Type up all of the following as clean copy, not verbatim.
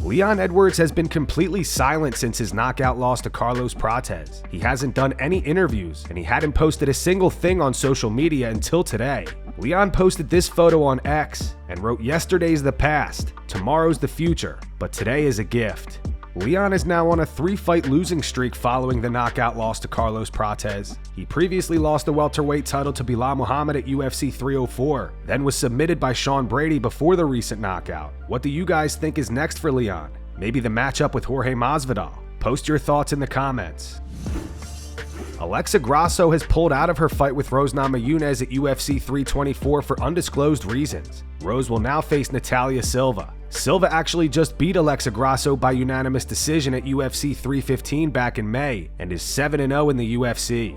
Leon Edwards has been completely silent since his knockout loss to Carlos Prates. He hasn't done any interviews, and he hadn't posted a single thing on social media until today. Leon posted this photo on X and wrote, "Yesterday's the past, tomorrow's the future, but today is a gift." Leon is now on a 3-fight losing streak following the knockout loss to Carlos Prates. He previously lost the welterweight title to Belal Muhammad at UFC 304, then was submitted by Sean Brady before the recent knockout. What do you guys think is next for Leon? Maybe the matchup with Jorge Masvidal? Post your thoughts in the comments. Alexa Grasso has pulled out of her fight with Rosa Namajunas at UFC 324 for undisclosed reasons. Rose will now face Natalia Silva. Silva actually just beat Alexa Grasso by unanimous decision at UFC 315 back in May and is 7-0 in the UFC.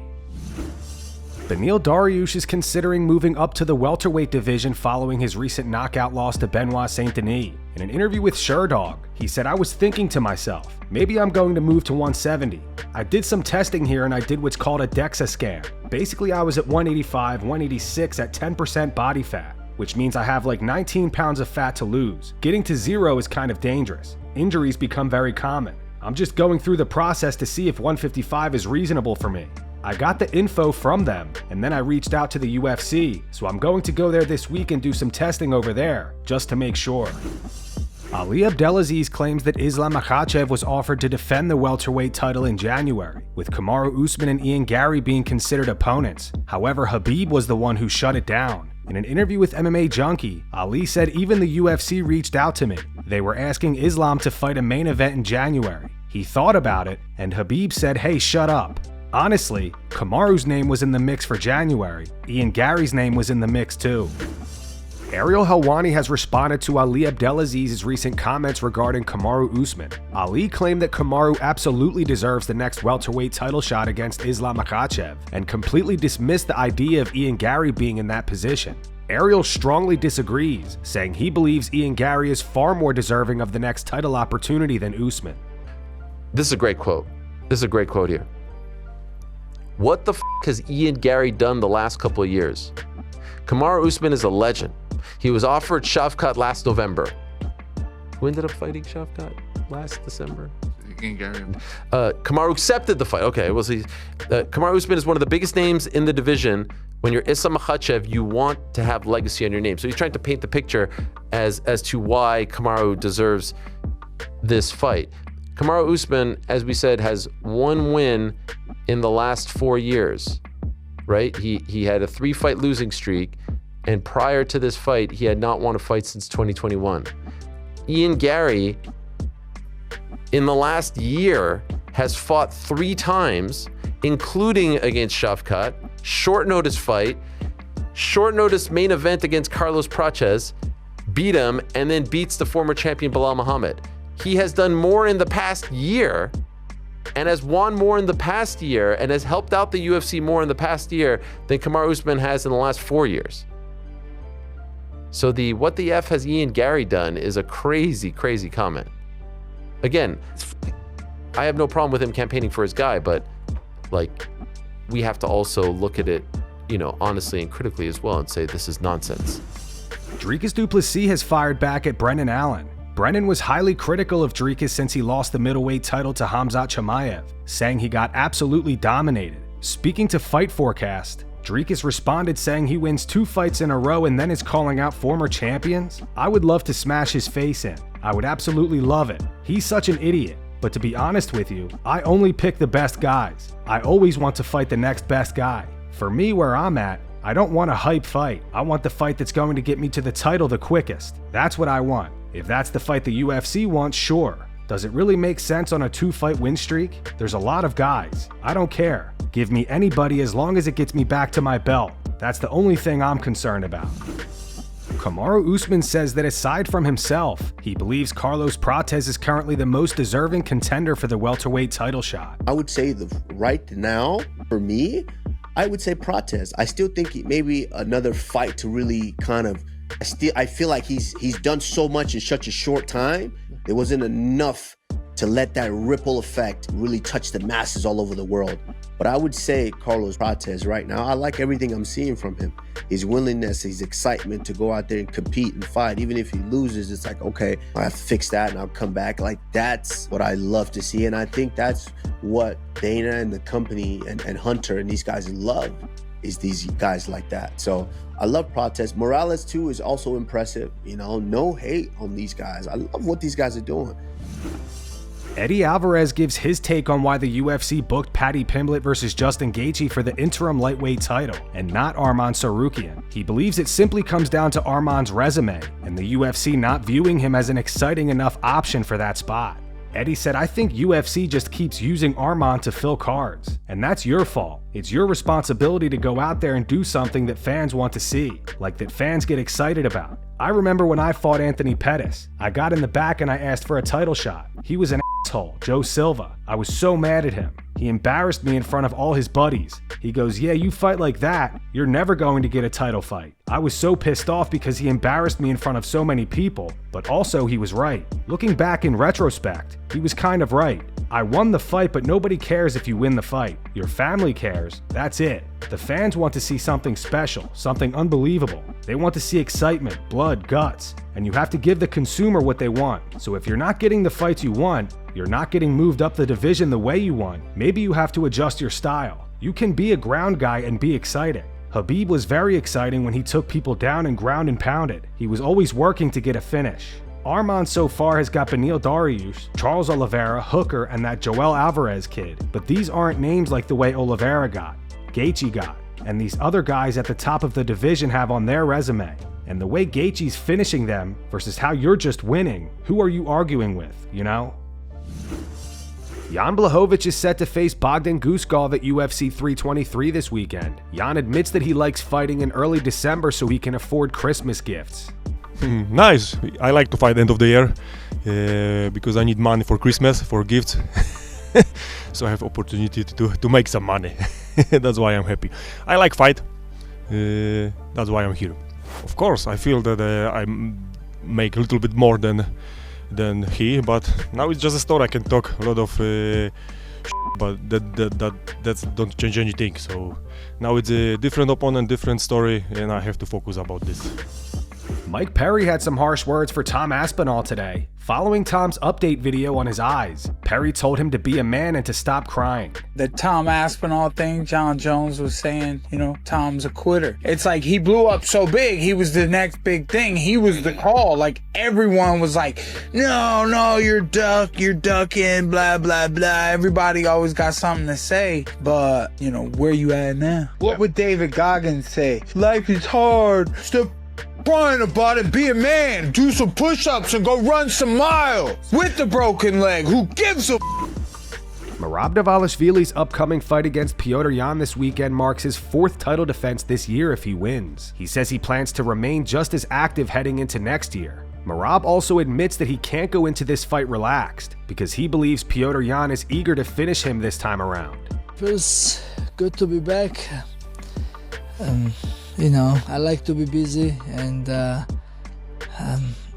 Beneil Dariush is considering moving up to the welterweight division following his recent knockout loss to Benoit Saint-Denis. In an interview with Sherdog, he said, "I was thinking to myself, maybe I'm going to move to 170. I did some testing here and I did what's called a DEXA scan. Basically, I was at 185, 186 at 10% body fat, which means I have like 19 pounds of fat to lose. Getting to 0 is kind of dangerous. Injuries become very common. I'm just going through the process to see if 155 is reasonable for me. I got the info from them, and then I reached out to the UFC, so I'm going to go there this week and do some testing over there, just to make sure." Ali Abdelaziz claims that Islam Makhachev was offered to defend the welterweight title in January, with Kamaru Usman and Ian Gary being considered opponents. However, Khabib was the one who shut it down. In an interview with MMA Junkie, Ali said even the UFC reached out to me. They were asking Islam to fight a main event in January. He thought about it, and Khabib said, "Hey, shut up." Honestly, Kamaru's name was in the mix for January. Ian Gary's name was in the mix too. Ariel Helwani has responded to Ali Abdelaziz's recent comments regarding Kamaru Usman. Ali claimed that Kamaru absolutely deserves the next welterweight title shot against Islam Makhachev, and completely dismissed the idea of Ian Gary being in that position. Ariel strongly disagrees, saying he believes Ian Gary is far more deserving of the next title opportunity than Usman. This is a great quote. This is a great quote here. What the f has Ian Gary done the last couple of years? Kamaru Usman is a legend. He was offered Shavkat last November. Who ended up fighting Shavkat last December? Ian Gary. Kamaru accepted the fight. Okay, well, see, Kamaru Usman is one of the biggest names in the division. When you're Islam Makhachev, you want to have legacy on your name. So he's trying to paint the picture as to why Kamaru deserves this fight. Kamaru Usman, as we said, has 1 win in the last 4 years, right? He had a 3-fight losing streak, and prior to this fight, he had not won a fight since 2021. Ian Gary, in the last year, has fought 3 times, including against Shavkat, short notice fight, short notice main event against Carlos Prates, beat him, and then beats the former champion Belal Muhammad. He has done more in the past year and has won more in the past year and has helped out the UFC more in the past year than Kamaru Usman has in the last 4 years. So the what the F has Ian Gary done is a crazy, crazy comment. Again, I have no problem with him campaigning for his guy, but like, we have to also look at it, you know, honestly and critically as well and say this is nonsense. Dricus du Plessis has fired back at Brendan Allen. Brendan was highly critical of Dricus since he lost the middleweight title to Khamzat Chimaev, saying he got absolutely dominated. Speaking to Fight Forecast, Dricus responded saying he wins 2 fights in a row and then is calling out former champions. "I would love to smash his face in. I would absolutely love it. He's such an idiot. But to be honest with you, I only pick the best guys. I always want to fight the next best guy. For me, where I'm at, I don't want a hype fight. I want the fight that's going to get me to the title the quickest. That's what I want. If that's the fight the UFC wants, sure. Does it really make sense on a 2-fight win streak? There's a lot of guys. I don't care. Give me anybody as long as it gets me back to my belt. That's the only thing I'm concerned about." Kamaru Usman says that aside from himself, he believes Carlos Prates is currently the most deserving contender for the welterweight title shot. I would say right now, for me, I would say Prates. I still think maybe another fight to really kind of, I feel like he's done so much in such a short time. There wasn't enough to let that ripple effect really touch the masses all over the world. But I would say Carlos Prates right now, I like everything I'm seeing from him. His willingness, his excitement to go out there and compete and fight. Even if he loses, it's like, okay, I have to fix that and I'll come back. Like, that's what I love to see. And I think that's what Dana and the company and Hunter and these guys love, is these guys like that. So I love Prates. Morales too is also impressive. You know, no hate on these guys. I love what these guys are doing. Eddie Alvarez gives his take on why the UFC booked Paddy Pimblett versus Justin Gaethje for the interim lightweight title, and not Arman Tsarukyan. He believes it simply comes down to Arman's resume, and the UFC not viewing him as an exciting enough option for that spot. Eddie said, "I think UFC just keeps using Arman to fill cards, and that's your fault. It's your responsibility to go out there and do something that fans want to see, like that fans get excited about. I remember when I fought Anthony Pettis. I got in the back and I asked for a title shot. He was an asshole, Joe Silva. I was so mad at him. He embarrassed me in front of all his buddies. He goes, yeah, you fight like that, you're never going to get a title fight. I was so pissed off because he embarrassed me in front of so many people, but also he was right. Looking back in retrospect, he was kind of right. I won the fight, but nobody cares if you win the fight. Your family cares, that's it. The fans want to see something special, something unbelievable. They want to see excitement, blood, guts, and you have to give the consumer what they want. So if you're not getting the fights you want, you're not getting moved up the division the way you want, maybe you have to adjust your style. You can be a ground guy and be exciting. Khabib was very exciting when he took people down and ground and pounded. He was always working to get a finish. Arman so far has got Beneil Dariush, Charles Oliveira, Hooker, and that Joel Alvarez kid, but these aren't names like the way Oliveira got, Gaethje got, and these other guys at the top of the division have on their resume. And the way Gaethje's finishing them versus how you're just winning, who are you arguing with, you know? Jan Blachowicz is set to face Bogdan Guskov at UFC 323 this weekend. Jan admits that he likes fighting in early December so he can afford Christmas gifts. Nice. I like to fight end of the year because I need money for Christmas, for gifts. So I have opportunity to make some money. That's why I'm happy. I like fight. That's why I'm here. Of course, I feel that I make a little bit more than he, but now it's just a story. I can talk a lot of but that don't change anything. So now it's a different opponent, different story, and I have to focus about this. Mike Perry had some harsh words for Tom Aspinall today. Following Tom's update video on his eyes, Perry told him to be a man and to stop crying. The Tom Aspinall thing, John Jones was saying, you know, Tom's a quitter. It's like he blew up so big, he was the next big thing. He was the call. Like everyone was like, no, you're ducking, blah, blah, blah. Everybody always got something to say. But, you know, where you at now? What would David Goggins say? Life is hard. Stop crying about it, be a man, do some push-ups and go run some miles with the broken leg. Who gives a Merab Dvalishvili's upcoming fight against Petr Yan this weekend marks his 4th title defense this year if he wins. He says he plans to remain just as active heading into next year. Merab also admits that he can't go into this fight relaxed because he believes Petr Yan is eager to finish him this time around. Feels good to be back. You know, I like to be busy, and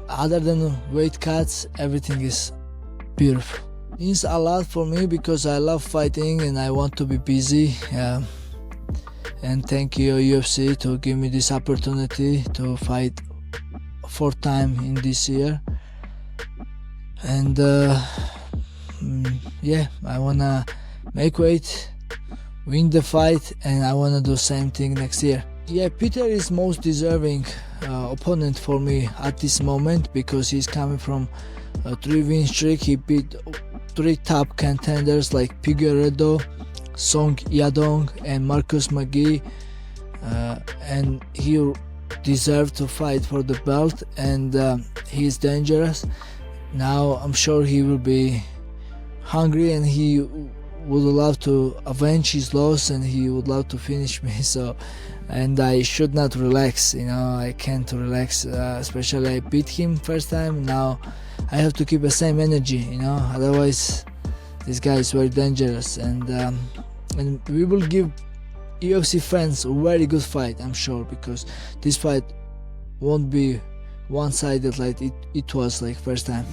other than weight cuts, everything is beautiful. It means a lot for me because I love fighting and I want to be busy. And thank you UFC to give me this opportunity to fight 4th time in this year. And yeah, I wanna make weight, win the fight, and I wanna do the same thing next year. Yeah, Peter is most deserving opponent for me at this moment because he's coming from a 3-win streak. He beat 3 top contenders like Figueiredo, Song Yadong, and Marcus McGee, and he deserved to fight for the belt, and he's dangerous. Now I'm sure he will be hungry and he would love to avenge his loss and he would love to finish me. So, and I should not relax, you know, I can't relax, especially I beat him first time. Now I have to keep the same energy, you know, otherwise this guy is very dangerous, and we will give UFC fans a very good fight, I'm sure, because this fight won't be one-sided like it was like first time.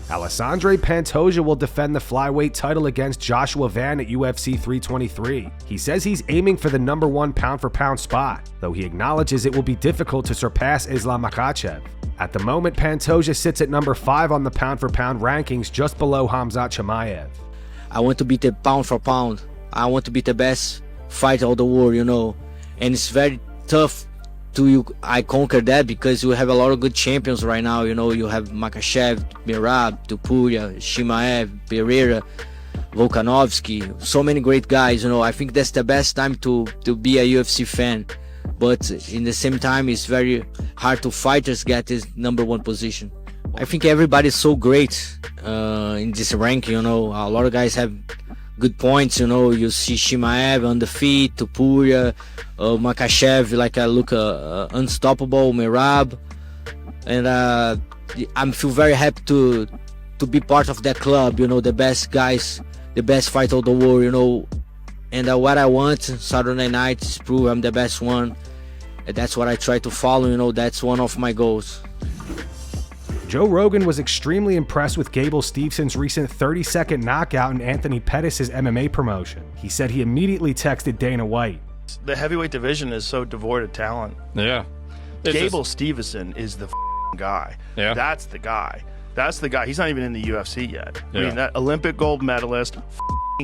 Alexandre Pantoja will defend the flyweight title against Joshua Van at UFC 323. He says he's aiming for the #1 pound-for-pound spot, though he acknowledges it will be difficult to surpass Islam Makhachev. At the moment, Pantoja sits at number 5 on the pound-for-pound rankings, just below Khamzat Chimaev. I want to beat the pound for pound. I want to be the best fighter of the world, you know. And it's very tough I conquer that because you have a lot of good champions right now, you know. You have Makhachev, Merab, Topuria, Chimaev, Pereira, Volkanovski, so many great guys, you know. I think that's the best time to be a UFC fan. But in the same time, it's very hard to fighters get this #1 position. I think everybody's so great in this ranking, you know. A lot of guys have good points, you know. You see Chimaev on the feet, Topuria, Makhachev, like I look unstoppable, Merab, and I feel very happy to be part of that club, you know, the best guys, the best fighter of the world, you know. And what I want Saturday night is prove I'm the best one. And that's what I try to follow, you know. That's one of my goals. Joe Rogan was extremely impressed with Gable Stevenson's recent 30-second knockout in Anthony Pettis' MMA promotion. He said he immediately texted Dana White. The heavyweight division is so devoid of talent. Yeah. Gable Stevenson is the guy. Yeah. That's the guy. That's the guy. He's not even in the UFC yet. Yeah. I mean, that Olympic gold medalist,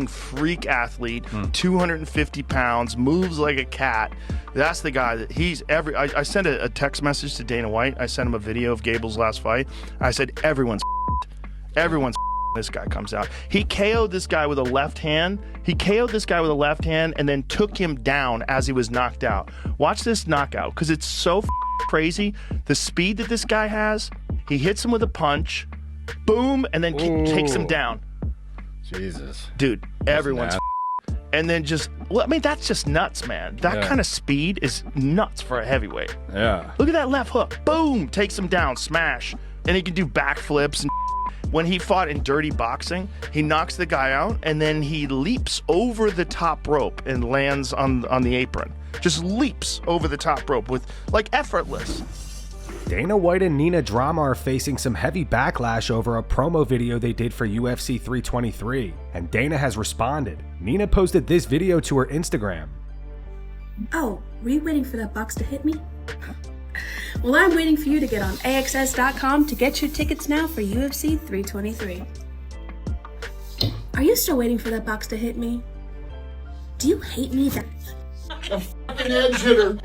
freak athlete, 250 pounds, moves like a cat. That's the guy that he's I sent a text message to Dana White. I sent him a video of Gable's last fight. I said, everyone's this guy comes out. He KO'd this guy with a left hand. And then took him down as he was knocked out. Watch this knockout, because it's so crazy. The speed that this guy has. He hits him with a punch, boom, and then takes him down. Jesus. Dude, everyone's and then just, well, I mean, that's just nuts, man. That kind of speed is nuts for a heavyweight. Yeah. Look at that left hook. Boom, takes him down, smash. And he can do backflips. And when he fought in dirty boxing, he knocks the guy out, and then he leaps over the top rope and lands on the apron. Just leaps over the top rope with, like, effortless. Dana White and Nina Drama are facing some heavy backlash over a promo video they did for UFC 323, and Dana has responded. Nina posted this video to her Instagram. Oh, were you waiting for that box to hit me? Well, I'm waiting for you to get on AXS.com to get your tickets now for UFC 323. Are you still waiting for that box to hit me? Do you hate me that? A fucking edge hitter.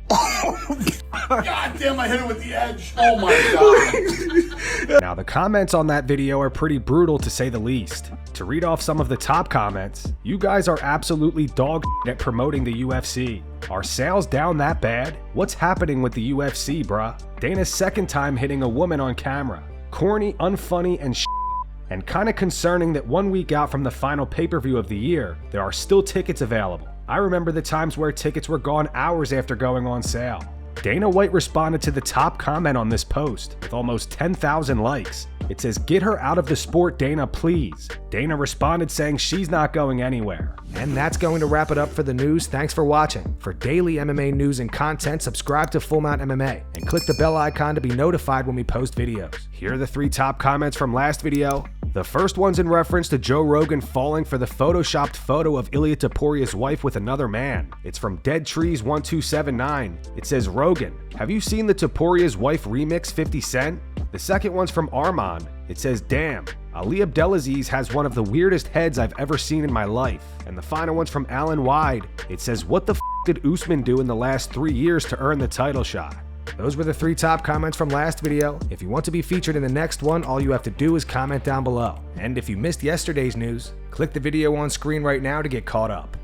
God damn, I hit it with the edge. Oh my God. Now, the comments on that video are pretty brutal, to say the least. To read off some of the top comments, you guys are absolutely dog at promoting the UFC. Are sales down that bad? What's happening with the UFC, bruh? Dana's second time hitting a woman on camera. Corny, unfunny, and kinda concerning that 1 week out from the final pay-per-view of the year, there are still tickets available. I remember the times where tickets were gone hours after going on sale. Dana White responded to the top comment on this post with almost 10,000 likes. It says, "Get her out of the sport, Dana, please." Dana responded saying she's not going anywhere. And that's going to wrap it up for the news. Thanks for watching. For daily MMA news and content, subscribe to Full Mount MMA and click the bell icon to be notified when we post videos. Here are the 3 top comments from last video. The first one's in reference to Joe Rogan falling for the photoshopped photo of Ilia Topuria's wife with another man. It's from Dead Trees 1279. It says, "Rogan, have you seen the Topuria's wife remix 50 Cent?" The second one's from Arman. It says, "Damn, Ali Abdelaziz has one of the weirdest heads I've ever seen in my life." And the final one's from Alan Wide. It says, "What the f did Usman do in the last 3 years to earn the title shot?" Those were the 3 top comments from last video. If you want to be featured in the next one, all you have to do is comment down below. And if you missed yesterday's news, click the video on screen right now to get caught up.